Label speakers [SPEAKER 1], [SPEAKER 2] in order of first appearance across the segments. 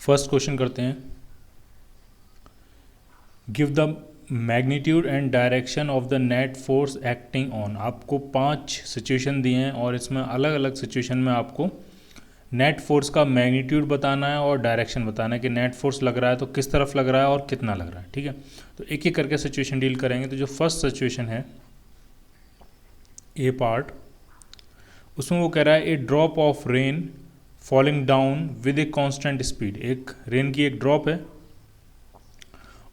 [SPEAKER 1] First question करते हैं। Give the magnitude and direction of the net force acting on. आपको 5 situation दिए हैं और इसमें अलग अलग सिचुएशन में आपको नेट फोर्स का मैग्नीट्यूड बताना है और डायरेक्शन बताना है कि नेट फोर्स लग रहा है तो किस तरफ लग रहा है और कितना लग रहा है। ठीक है, तो एक एक करके सिचुएशन डील करेंगे। तो जो फर्स्ट सिचुएशन है ए पार्ट, उसमें वो कह रहा है a drop of rain falling down with a constant speed. एक रेन की एक ड्रॉप है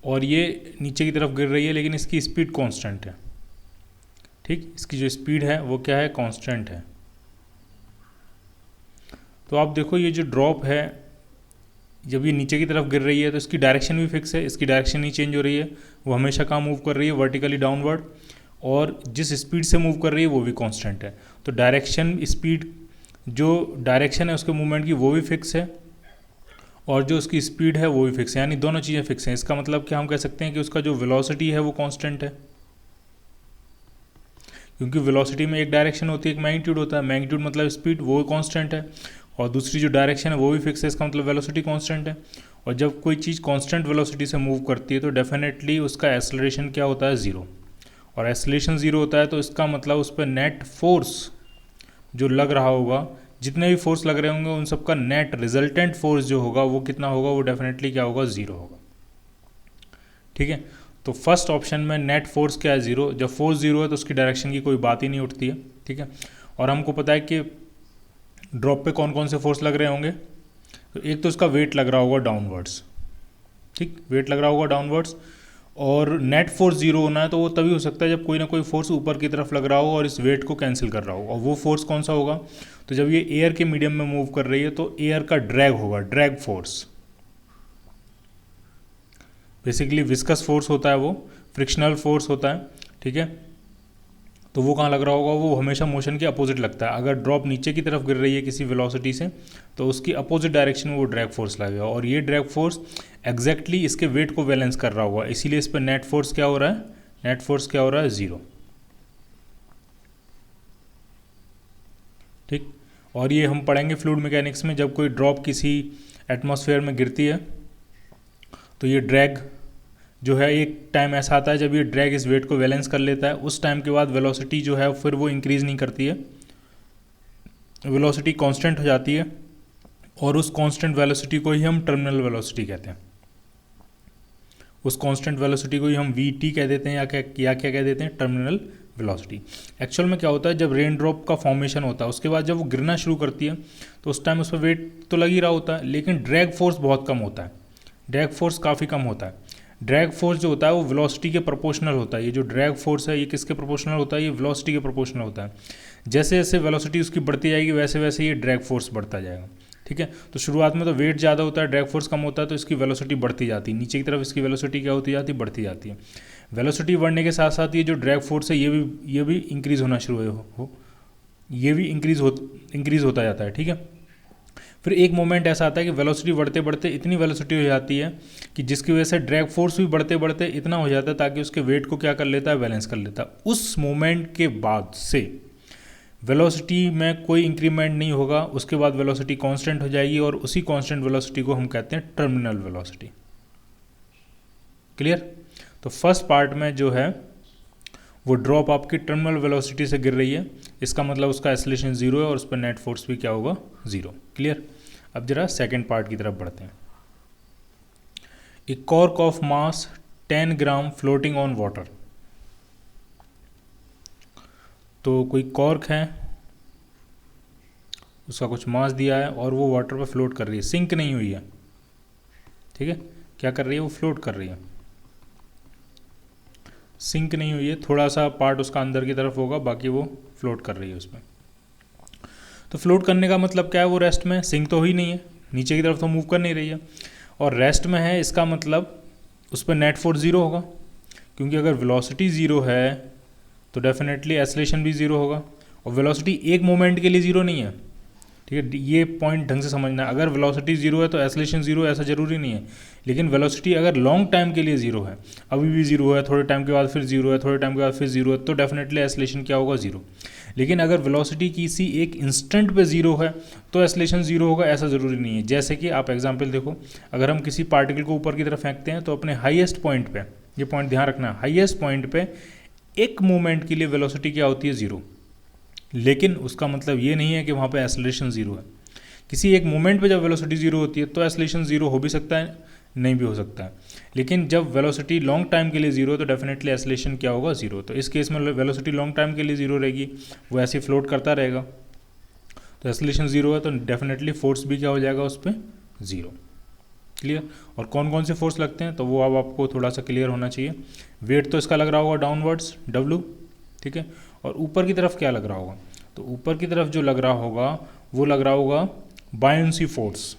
[SPEAKER 1] और ये नीचे की तरफ गिर रही है लेकिन इसकी स्पीड कांस्टेंट है। ठीक, इसकी जो स्पीड है वो क्या है, कांस्टेंट है। तो आप देखो ये जो ड्रॉप है जब ये नीचे की तरफ गिर रही है तो इसकी डायरेक्शन भी फिक्स है, इसकी डायरेक्शन नहीं चेंज हो रही है, वो हमेशा कहाँ मूव कर रही है, वर्टिकली डाउनवर्ड, और जिस स्पीड से मूव कर रही है वो भी कांस्टेंट है। तो डायरेक्शन स्पीड जो डायरेक्शन है उसके मूवमेंट की वो भी फिक्स है और जो उसकी स्पीड है वो भी फिक्स है, यानी दोनों चीज़ें फिक्स हैं। इसका मतलब क्या हम कह सकते हैं कि उसका जो वेलोसिटी है वो कांस्टेंट है, क्योंकि वेलोसिटी में एक डायरेक्शन होती है, एक मैग्नीट्यूड होता है। मैग्नीट्यूड मतलब स्पीड, वो कांस्टेंट है, और दूसरी जो डायरेक्शन है वो भी फिक्स है, इसका मतलब वेलोसिटी कांस्टेंट है। और जब कोई चीज़ कांस्टेंट वेलोसिटी से मूव करती है तो डेफिनेटली उसका एक्सेलरेशन क्या होता है, ज़ीरो। और एक्सेलरेशन ज़ीरो होता है तो इसका मतलब उस पर नेट फोर्स जो लग रहा होगा, जितने भी फोर्स लग रहे होंगे उन सबका नेट रिजल्टेंट फोर्स जो होगा वो कितना होगा, वो डेफिनेटली क्या होगा, ज़ीरो होगा। ठीक है, तो फर्स्ट ऑप्शन में नेट फोर्स क्या है, ज़ीरो। जब फोर्स ज़ीरो है तो उसकी डायरेक्शन की कोई बात ही नहीं उठती है। ठीक है, और हमको पता है कि ड्रॉप पे कौन कौन से फोर्स लग रहे होंगे। तो एक तो उसका वेट लग रहा होगा डाउनवर्ड्स। ठीक, वेट लग रहा होगा डाउनवर्ड्स, और नेट फोर्स जीरो होना है तो वो तभी हो सकता है जब कोई ना कोई फोर्स ऊपर की तरफ लग रहा हो और इस वेट को कैंसिल कर रहा हो। और वो फोर्स कौन सा होगा, तो जब ये एयर के मीडियम में मूव कर रही है तो एयर का ड्रैग होगा, drag force. Basically viscous force होता है, वो फ्रिक्शनल फोर्स होता है। ठीक है, तो वो कहाँ लग रहा होगा, वो हमेशा मोशन के अपोजिट लगता है। अगर ड्रॉप नीचे की तरफ गिर रही है किसी वेलोसिटी से तो उसकी अपोजिट डायरेक्शन में वो ड्रैग फोर्स लगेगा, और ये ड्रैग फोर्स एग्जैक्टली इसके वेट को बैलेंस कर रहा होगा, इसीलिए इस पर नेट फोर्स क्या हो रहा है, नेट फोर्स क्या हो रहा है, ज़ीरो। ठीक, और ये हम पढ़ेंगे फ्लूइड मैकेनिक्स में, जब कोई ड्रॉप किसी एटमॉस्फेयर में गिरती है तो ये ड्रैग जो है, एक टाइम ऐसा आता है जब ये ड्रैग इस वेट को बैलेंस कर लेता है, उस टाइम के बाद वेलोसिटी जो है फिर वो इंक्रीज़ नहीं करती है, वेलोसिटी कांस्टेंट हो जाती है, और उस कांस्टेंट वेलोसिटी को ही हम टर्मिनल वेलोसिटी कहते हैं। उस कांस्टेंट वेलोसिटी को ही हम वी कह देते हैं या क्या कह देते हैं, टर्मिनल वेलोसिटी। एक्चुअल में क्या होता है, जब रेन ड्रॉप का फॉर्मेशन होता है उसके बाद जब वो गिरना शुरू करती है तो उस टाइम उस पर वेट तो लग ही रहा होता है, लेकिन ड्रैग फोर्स बहुत कम होता है, ड्रैग फोर्स काफ़ी कम होता है। ड्रैग फोर्स जो होता है वो वेलोसिटी के प्रोपोर्शनल होता है। ये जो ड्रैग फोर्स है ये किसके प्रोपोर्शनल होता है, ये वेलोसिटी के प्रोपोर्शनल होता है। जैसे जैसे वेलोसिटी उसकी बढ़ती जाएगी वैसे वैसे ये ड्रैग फोर्स बढ़ता जाएगा। ठीक है, तो शुरुआत में तो वेट ज़्यादा होता है, ड्रैग फोर्स कम होता है, तो इसकी वेलोसिटी बढ़ती जाती है, नीचे की तरफ इसकी वेलोसिटी क्या होती जाती है, बढ़ती जाती है। वेलोसिटी बढ़ने के साथ साथ ये जो ड्रैग फोर्स है ये भी इंक्रीज़ होना शुरू हो ये भी इंक्रीज़ होता जाता है। ठीक है, फिर एक मोमेंट ऐसा आता है कि वेलोसिटी बढ़ते बढ़ते इतनी वेलोसिटी हो जाती है कि जिसकी वजह से ड्रैग फोर्स भी बढ़ते बढ़ते इतना हो जाता है ताकि उसके वेट को क्या कर लेता है, बैलेंस कर लेता है। उस मोमेंट के बाद से वेलोसिटी में कोई इंक्रीमेंट नहीं होगा, उसके बाद वेलोसिटी कांस्टेंट हो जाएगी, और उसी कांस्टेंट वेलोसिटी को हम कहते हैं टर्मिनल वेलोसिटी। क्लियर? तो फर्स्ट पार्ट में जो है वो ड्रॉप आपकी टर्मिनल वेलोसिटी से गिर रही है, इसका मतलब उसका एक्सेलरेशन ज़ीरो है और उस पर नेट फोर्स भी क्या होगा, ज़ीरो। क्लियर? अब जरा सेकेंड पार्ट की तरफ बढ़ते हैं। A cork of mass 10 gram floating on water. तो कोई कॉर्क है, उसका कुछ मास दिया है और वो वाटर पर फ्लोट कर रही है, सिंक नहीं हुई है। ठीक है, क्या कर रही है, वो फ्लोट कर रही है, सिंक नहीं हुई है, थोड़ा सा पार्ट उसका अंदर की तरफ होगा, बाकी वो फ्लोट कर रही है उसमें। तो फ्लोट करने का मतलब क्या है, वो रेस्ट में, सिंक तो ही नहीं है, नीचे की तरफ तो मूव कर नहीं रही है, और रेस्ट में है, इसका मतलब उस पर नेट फोर्स ज़ीरो होगा, क्योंकि अगर वेलोसिटी ज़ीरो है तो डेफिनेटली एक्सेलरेशन भी ज़ीरो होगा। और वेलोसिटी एक मोमेंट के लिए ज़ीरो नहीं है। ठीक है, ये पॉइंट ढंग से समझना, अगर वेलोसिटी ज़ीरो है तो एक्सेलरेशन ज़ीरो, ऐसा ज़रूरी नहीं है। लेकिन वेलोसिटी अगर लॉन्ग टाइम के लिए ज़ीरो है, अभी भी ज़ीरो है, थोड़े टाइम के बाद फिर ज़ीरो है, थोड़े टाइम के बाद फिर ज़ीरो है, तो डेफिनेटली एक्सेलरेशन क्या होगा, ज़ीरो। लेकिन अगर वेलोसिटी किसी एक इंस्टेंट पे ज़ीरो है तो एक्सेलरेशन ज़ीरो होगा, ऐसा ज़रूरी नहीं है। जैसे कि आप एग्जांपल देखो, अगर हम किसी पार्टिकल को ऊपर की तरफ फेंकते हैं तो अपने हाईएस्ट पॉइंट पे, ये पॉइंट ध्यान रखना, हाईएस्ट पॉइंट पे एक मोमेंट के लिए वेलोसिटी क्या होती है, ज़ीरो। लेकिन उसका मतलब ये नहीं है कि वहाँ पे एक्सेलरेशन ज़ीरो है। किसी एक मोमेंट पे जब वेलोसिटी ज़ीरो होती है तो एक्सेलरेशन ज़ीरो हो भी सकता है, नहीं भी हो सकता है। लेकिन जब वेलोसिटी लॉन्ग टाइम के लिए ज़ीरो तो डेफिनेटली एक्सेलरेशन क्या होगा, ज़ीरो। तो इस केस में वेलोसिटी लॉन्ग टाइम के लिए ज़ीरो रहेगी, वो ऐसे फ्लोट करता रहेगा, तो एक्सेलरेशन ज़ीरो है तो डेफिनेटली फोर्स भी क्या हो जाएगा उस पर, ज़ीरो। क्लियर। और कौन कौन से फोर्स लगते हैं तो वो अब आपको थोड़ा सा क्लियर होना चाहिए। वेट तो इसका लग रहा होगा डाउनवर्ड्स, W, ठीक है। और ऊपर की तरफ क्या लग रहा होगा, तो ऊपर की तरफ जो लग रहा होगा वो लग रहा होगा बायोंसी फोर्स,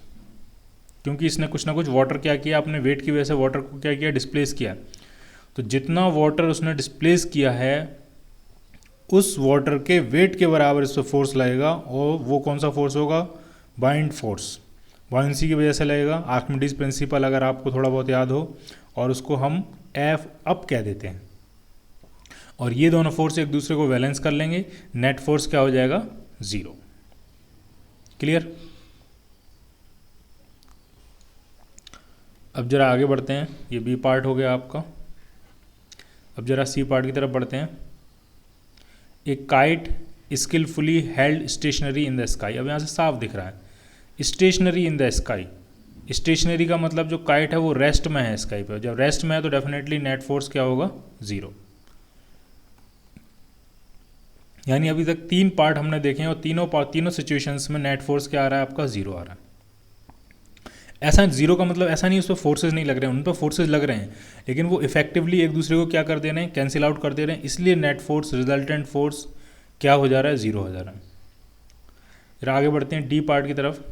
[SPEAKER 1] क्योंकि इसने कुछ ना कुछ वाटर क्या किया, अपने वेट की वजह से वाटर को क्या किया, डिस्प्लेस किया। तो जितना वाटर उसने डिस्प्लेस किया है उस वाटर के वेट के बराबर इस पर फोर्स लगेगा, और वो कौन सा फोर्स होगा, बाइंड फोर्स, बायोंसी की वजह से लगेगा। आर्किमिडीज प्रिंसिपल अगर आपको थोड़ा बहुत याद हो, और उसको हम एफ अप कह देते हैं। और ये दोनों फोर्स एक दूसरे को बैलेंस कर लेंगे, नेट फोर्स क्या हो जाएगा, ज़ीरो। क्लियर। अब जरा आगे बढ़ते हैं, ये बी पार्ट हो गया आपका। अब जरा सी पार्ट की तरफ बढ़ते हैं। A kite skilfully held stationary in the sky. अब यहाँ से साफ दिख रहा है stationary in the sky. Stationary का मतलब जो काइट है वो रेस्ट में है स्काई पे। जब रेस्ट में है तो डेफिनेटली नेट फोर्स क्या होगा, ज़ीरो। यानी अभी तक तीन पार्ट हमने देखे हैं, और तीनों सिचुएशंस में नेट फोर्स क्या आ रहा है आपका, ज़ीरो आ रहा है। ऐसा ज़ीरो का मतलब ऐसा नहीं उस पर फोर्सेज नहीं लग रहे हैं, उन पर फोर्सेज लग रहे हैं, लेकिन वो इफेक्टिवली एक दूसरे को क्या कर दे रहे हैं, कैंसिल आउट कर दे रहे हैं। इसलिए नेट फोर्स, रिजल्टेंट फोर्स क्या हो जा रहा है, ज़ीरो हो जा रहा है। फिर आगे बढ़ते हैं डी पार्ट की तरफ।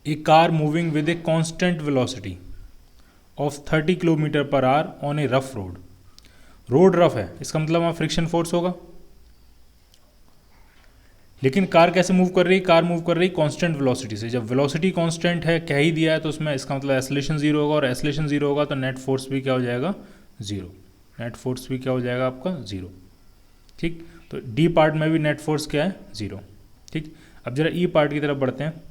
[SPEAKER 1] A car moving with a constant velocity of 30 kilometre per hour on a rough road. Road rough है, इसका मतलब वहाँ फ्रिक्शन फोर्स होगा। लेकिन कार कैसे मूव कर रही है, कार मूव कर रही है कांस्टेंट वेलोसिटी से। जब वेलोसिटी कांस्टेंट है, कह ही दिया है, तो उसमें इसका मतलब एक्सेलरेशन ज़ीरो होगा, और एक्सेलरेशन ज़ीरो होगा तो नेट फोर्स भी क्या हो जाएगा, ज़ीरो। नेट फोर्स भी क्या हो जाएगा आपका, ज़ीरो। ठीक, तो डी पार्ट में भी नेट फोर्स क्या है, ज़ीरो। ठीक, अब जरा ई पार्ट की तरफ बढ़ते हैं।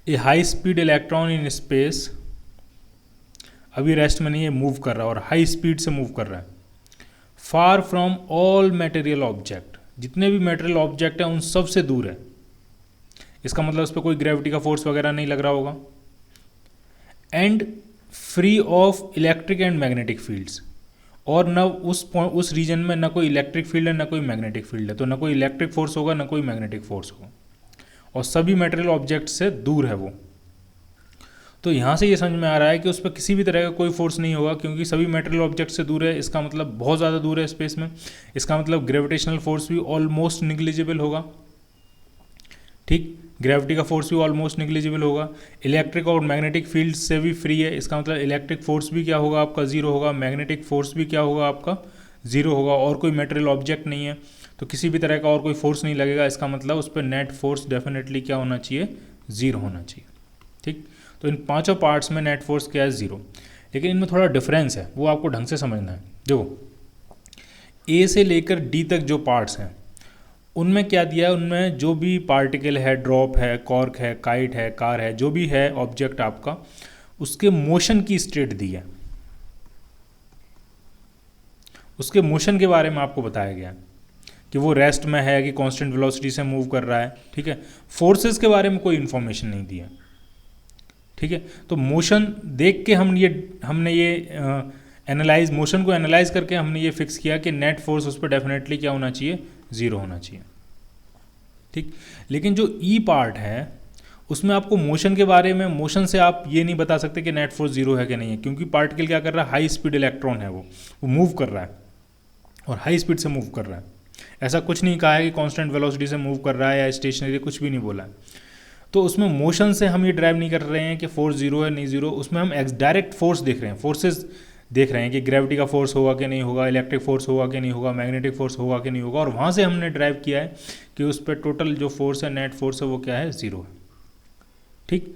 [SPEAKER 1] A high speed electron in space, अभी रेस्ट में नहीं है, मूव कर रहा है, और हाई स्पीड से मूव कर रहा है। Far from all material object, जितने भी मटेरियल ऑब्जेक्ट हैं उन सब से दूर है। इसका मतलब उस पर कोई ग्रेविटी का फोर्स वगैरह नहीं लग रहा होगा। And free of electric and magnetic fields, और न उस रीजन में न कोई इलेक्ट्रिक फील्ड है न कोई मैग्नेटिक फील्ड है, तो न कोई इलेक्ट्रिक फोर्स होगा न कोई मैग्नेटिक फोर्स होगा, और सभी मटेरियल ऑब्जेक्ट से दूर है वो। तो यहाँ से ये समझ में आ रहा है कि उस पर किसी भी तरह का कोई फोर्स नहीं होगा, क्योंकि सभी मटेरियल ऑब्जेक्ट से दूर है। इसका मतलब बहुत ज़्यादा दूर है स्पेस में। इसका मतलब ग्रेविटेशनल फोर्स भी ऑलमोस्ट निग्लिजिबल होगा। ठीक, ग्रेविटी का फोर्स भी ऑलमोस्ट निग्लिजिबल होगा। इलेक्ट्रिक और मैग्नेटिक फील्ड से भी फ्री है। इसका मतलब इलेक्ट्रिक फोर्स भी क्या होगा आपका, ज़ीरो होगा। मैग्नेटिक फोर्स भी क्या होगा आपका, ज़ीरो होगा। और कोई मटेरियल ऑब्जेक्ट नहीं है तो किसी भी तरह का और कोई फोर्स नहीं लगेगा। इसका मतलब उस पर नेट फोर्स डेफिनेटली क्या होना चाहिए, ज़ीरो होना चाहिए। ठीक, तो इन पांचों पार्ट्स में नेट फोर्स क्या है, ज़ीरो। लेकिन इनमें थोड़ा डिफरेंस है, वो आपको ढंग से समझना है। देखो, ए से लेकर डी तक जो पार्ट्स हैं उनमें क्या दिया है, उनमें जो भी पार्टिकल है, ड्रॉप है, कॉर्क है, काइट है, कार है, जो भी है ऑब्जेक्ट आपका, उसके मोशन की स्टेट दी है। उसके मोशन के बारे में आपको बताया गया कि वो रेस्ट में है कि कांस्टेंट वेलोसिटी से मूव कर रहा है। ठीक है, फोर्सेस के बारे में कोई इन्फॉर्मेशन नहीं दी है। ठीक है, तो मोशन देख के हमने ये एनालाइज, मोशन को एनालाइज करके हमने ये फिक्स किया कि नेट फोर्स उस पर डेफिनेटली क्या होना चाहिए, ज़ीरो होना चाहिए। ठीक, लेकिन जो ई पार्ट है उसमें आपको मोशन के बारे में, मोशन से आप ये नहीं बता सकते कि नेट फोर्स ज़ीरो है कि नहीं है, क्योंकि पार्टिकल क्या कर रहा है, हाई स्पीड इलेक्ट्रॉन है, वो मूव कर रहा है और हाई स्पीड से मूव कर रहा है। ऐसा कुछ नहीं कहा है कि कांस्टेंट वेलोसिटी से मूव कर रहा है या स्टेशनरी, कुछ भी नहीं बोला है। तो उसमें मोशन से हम ये ड्राइव नहीं कर रहे हैं कि फोर्स ज़ीरो है नहीं ज़ीरो, उसमें हम डायरेक्ट फोर्स देख रहे हैं, फोर्सेस देख रहे हैं कि ग्रेविटी का फोर्स होगा कि नहीं होगा, इलेक्ट्रिक फोर्स होगा कि नहीं होगा, मैग्नेटिक फोर्स होगा कि नहीं होगा, और वहाँ से हमने ड्राइव किया है कि उस पर टोटल जो फोर्स है, नेट फोर्स है, वो क्या है, ज़ीरो है। ठीक,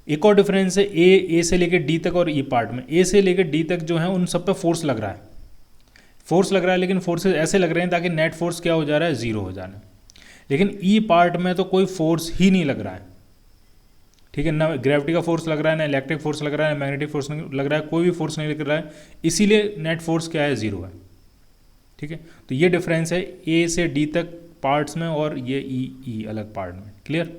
[SPEAKER 1] एक और डिफरेंस है ए से लेकर डी तक और ई पार्ट में। ए से लेकर डी तक जो है उन सब पे फोर्स लग रहा है, फोर्स लग रहा है, लेकिन फोर्सेस ऐसे लग रहे हैं ताकि नेट फोर्स क्या हो जा रहा है, ज़ीरो हो जाना है। लेकिन ई पार्ट में तो कोई फोर्स ही नहीं लग रहा है, ठीक है, ना ग्रेविटी का फोर्स लग रहा है, ना इलेक्ट्रिक फोर्स लग रहा है, ना मैग्नेटिक फोर्स लग रहा है, कोई भी फोर्स नहीं लग रहा है, इसीलिए नेट फोर्स क्या है, ज़ीरो है। ठीक है, तो ये डिफरेंस है ए से डी तक पार्ट्स में और ये ई अलग पार्ट में। क्लियर।